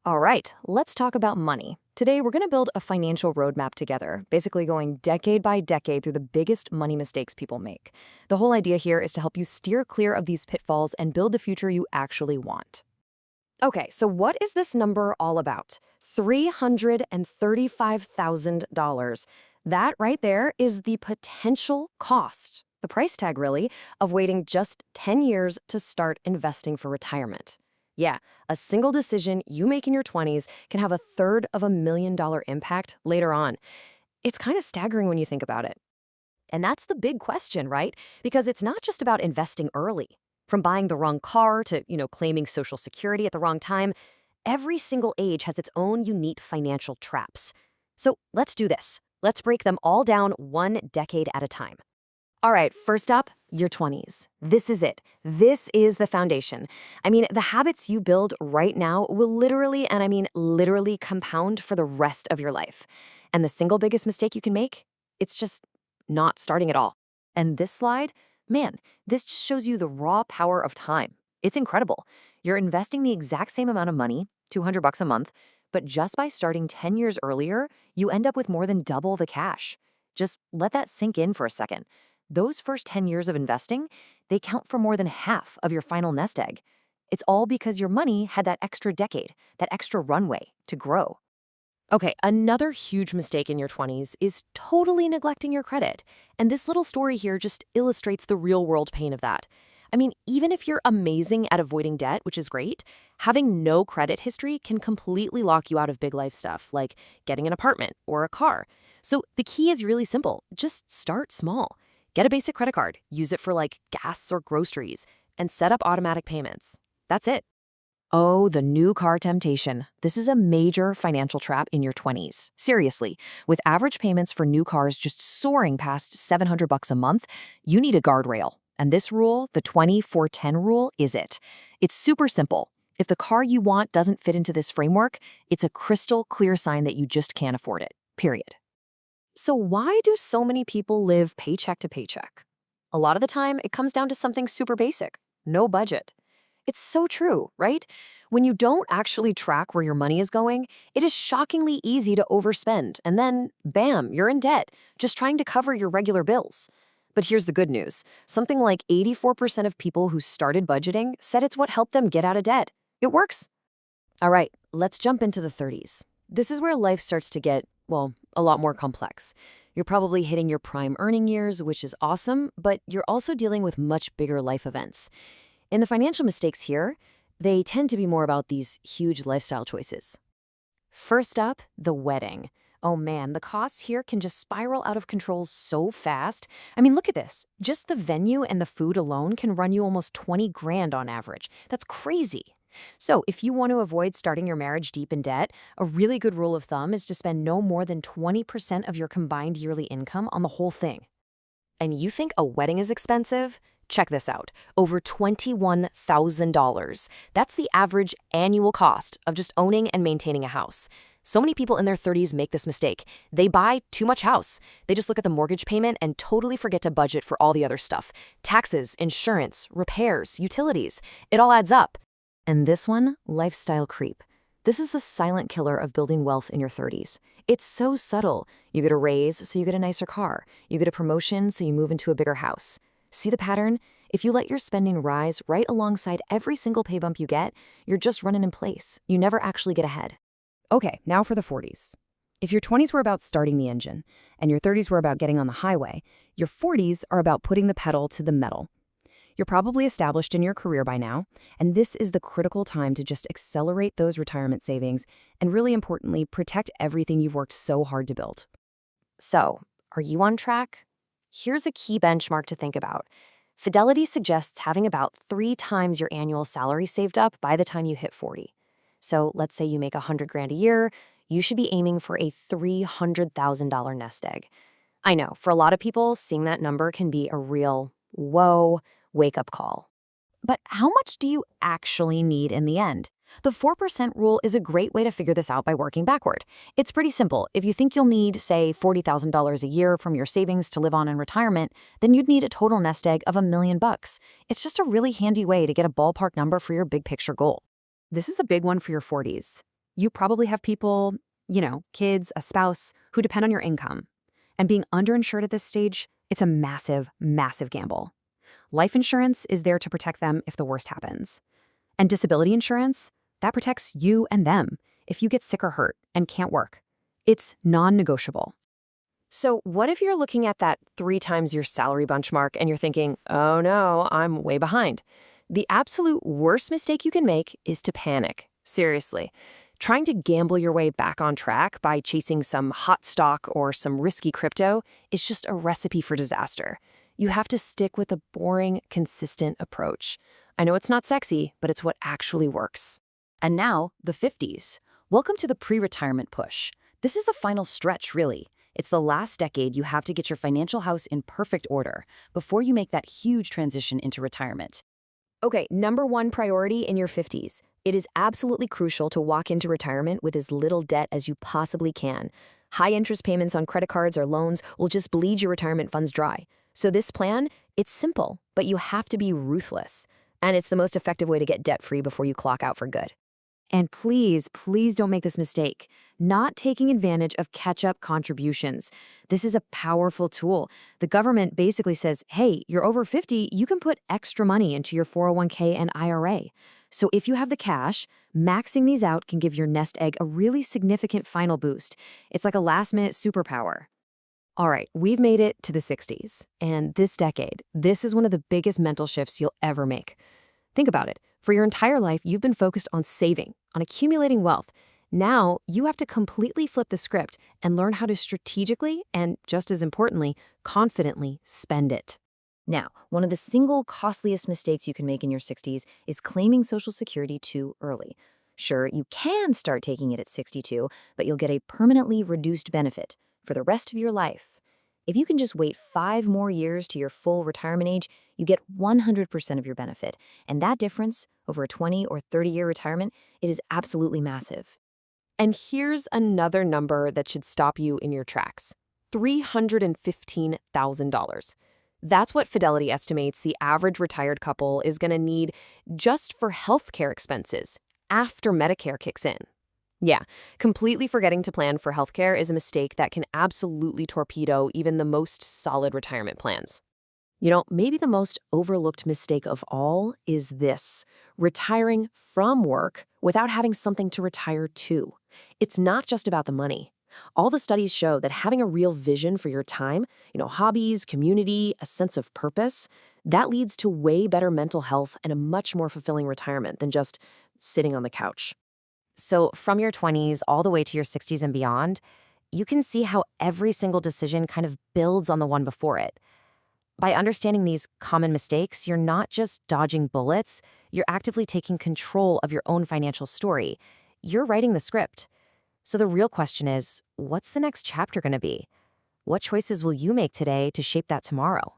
All right, let's talk about money. Today, we're going to build a financial roadmap together, basically going decade by decade through the biggest money mistakes people make. The whole idea here is to help you steer clear of these pitfalls and build the future you actually want. Okay, so what is this number all about? $335,000. That right there is the potential cost, the price tag really, of waiting just 10 years to start investing for retirement. Yeah, a single decision you make in your 20s can have $250,000 impact later on. It's kind of staggering when you think about it. And that's the big question, right? Because it's not just about investing early. From buying the wrong car to, claiming Social Security at the wrong time, every single age has its own unique financial traps. So let's do this. Let's break them all down one decade at a time. All right, first up, your 20s. This is it. This is the foundation. I mean, the habits you build right now will literally, and I mean literally, compound for the rest of your life. And the single biggest mistake you can make? It's just not starting at all. And this slide, man, this just shows you the raw power of time. It's incredible. You're investing the exact same amount of money, $200 a month, but just by starting 10 years earlier, you end up with more than double the cash. Just let that sink in for a second. Those first 10 years of investing, they count for more than half of your final nest egg. It's all because your money had that extra decade, that extra runway to grow. Okay, another huge mistake in your 20s is totally neglecting your credit. And this little story here just illustrates the real-world pain of that. I mean, even if you're amazing at avoiding debt, which is great, having no credit history can completely lock you out of big life stuff, like getting an apartment or a car. So the key is really simple. Just start small. Get a basic credit card, use it for like gas or groceries, and set up automatic payments. That's it. Oh, the new car temptation. This is a major financial trap in your 20s. Seriously, with average payments for new cars just soaring past $700 a month, you need a guardrail. And this rule, the 20-4-10 rule, is it. It's super simple. If the car you want doesn't fit into this framework, it's a crystal clear sign that you just can't afford it, period. So why do so many people live paycheck to paycheck? A lot of the time, it comes down to something super basic: no budget. It's so true, right? When you don't actually track where your money is going, it is shockingly easy to overspend, and then, bam, you're in debt, just trying to cover your regular bills. But here's the good news. Something like 84% of people who started budgeting said it's what helped them get out of debt. It works. All right, let's jump into the 30s. This is where life starts to get, well, a lot more complex. You're probably hitting your prime earning years, which is awesome, but you're also dealing with much bigger life events. In the financial mistakes here, they tend to be more about these huge lifestyle choices. First up, the wedding. Oh man, the costs here can just spiral out of control so fast. I mean, look at this. Just the venue and the food alone can run you almost 20 grand on average. That's crazy. So if you want to avoid starting your marriage deep in debt, a really good rule of thumb is to spend no more than 20% of your combined yearly income on the whole thing. And you think a wedding is expensive? Check this out. Over $21,000. That's the average annual cost of just owning and maintaining a house. So many people in their 30s make this mistake. They buy too much house. They just look at the mortgage payment and totally forget to budget for all the other stuff. Taxes, insurance, repairs, utilities. It all adds up. And this one, lifestyle creep. This is the silent killer of building wealth in your 30s. It's so subtle. You get a raise, so you get a nicer car. You get a promotion, so you move into a bigger house. See the pattern? If you let your spending rise right alongside every single pay bump you get, you're just running in place. You never actually get ahead. Okay, now for the 40s. If your 20s were about starting the engine, and your 30s were about getting on the highway, your 40s are about putting the pedal to the metal. You're probably established in your career by now, and this is the critical time to just accelerate those retirement savings and, really importantly, protect everything you've worked so hard to build. So, are you on track? Here's a key benchmark to think about. Fidelity suggests having about 3 times your annual salary saved up by the time you hit 40. So let's say you make $100 grand a year, you should be aiming for a $300,000 nest egg. I know, for a lot of people, seeing that number can be a real, whoa, wake-up call. But how much do you actually need in the end? The 4% rule is a great way to figure this out by working backward. It's pretty simple. If you think you'll need, say, $40,000 a year from your savings to live on in retirement, then you'd need a total nest egg of $1 million. It's just a really handy way to get a ballpark number for your big picture goal. This is a big one for your 40s. You probably have people, kids, a spouse, who depend on your income. And being underinsured at this stage, it's a massive, massive gamble. Life insurance is there to protect them if the worst happens. And disability insurance, that protects you and them if you get sick or hurt and can't work. It's non-negotiable. So what if you're looking at that 3 times your salary benchmark and you're thinking, oh no, I'm way behind? The absolute worst mistake you can make is to panic. Seriously. Trying to gamble your way back on track by chasing some hot stock or some risky crypto is just a recipe for disaster. You have to stick with a boring, consistent approach. I know it's not sexy, but it's what actually works. And now, the 50s. Welcome to the pre-retirement push. This is the final stretch, really. It's the last decade you have to get your financial house in perfect order before you make that huge transition into retirement. Okay, number 1 priority in your 50s. It is absolutely crucial to walk into retirement with as little debt as you possibly can. High interest payments on credit cards or loans will just bleed your retirement funds dry. So this plan, it's simple, but you have to be ruthless. And it's the most effective way to get debt-free before you clock out for good. And please, please don't make this mistake. Not taking advantage of catch-up contributions. This is a powerful tool. The government basically says, hey, you're over 50, you can put extra money into your 401k and IRA. So if you have the cash, maxing these out can give your nest egg a really significant final boost. It's like a last-minute superpower. All right, we've made it to the 60s. And this decade, this is one of the biggest mental shifts you'll ever make. Think about it. For your entire life, you've been focused on saving, on accumulating wealth. Now, you have to completely flip the script and learn how to strategically and, just as importantly, confidently spend it. Now, one of the single costliest mistakes you can make in your 60s is claiming Social Security too early. Sure, you can start taking it at 62, but you'll get a permanently reduced benefit for the rest of your life. If you can just wait 5 more years to your full retirement age, you get 100% of your benefit. And that difference, over a 20 or 30-year retirement, it is absolutely massive. And here's another number that should stop you in your tracks. $315,000. That's what Fidelity estimates the average retired couple is going to need just for healthcare expenses after Medicare kicks in. Yeah, completely forgetting to plan for healthcare is a mistake that can absolutely torpedo even the most solid retirement plans. You know, maybe the most overlooked mistake of all is this: retiring from work without having something to retire to. It's not just about the money. All the studies show that having a real vision for your time, hobbies, community, a sense of purpose, that leads to way better mental health and a much more fulfilling retirement than just sitting on the couch. So from your 20s all the way to your 60s and beyond, you can see how every single decision kind of builds on the one before it. By understanding these common mistakes, you're not just dodging bullets, you're actively taking control of your own financial story. You're writing the script. So the real question is, what's the next chapter going to be? What choices will you make today to shape that tomorrow?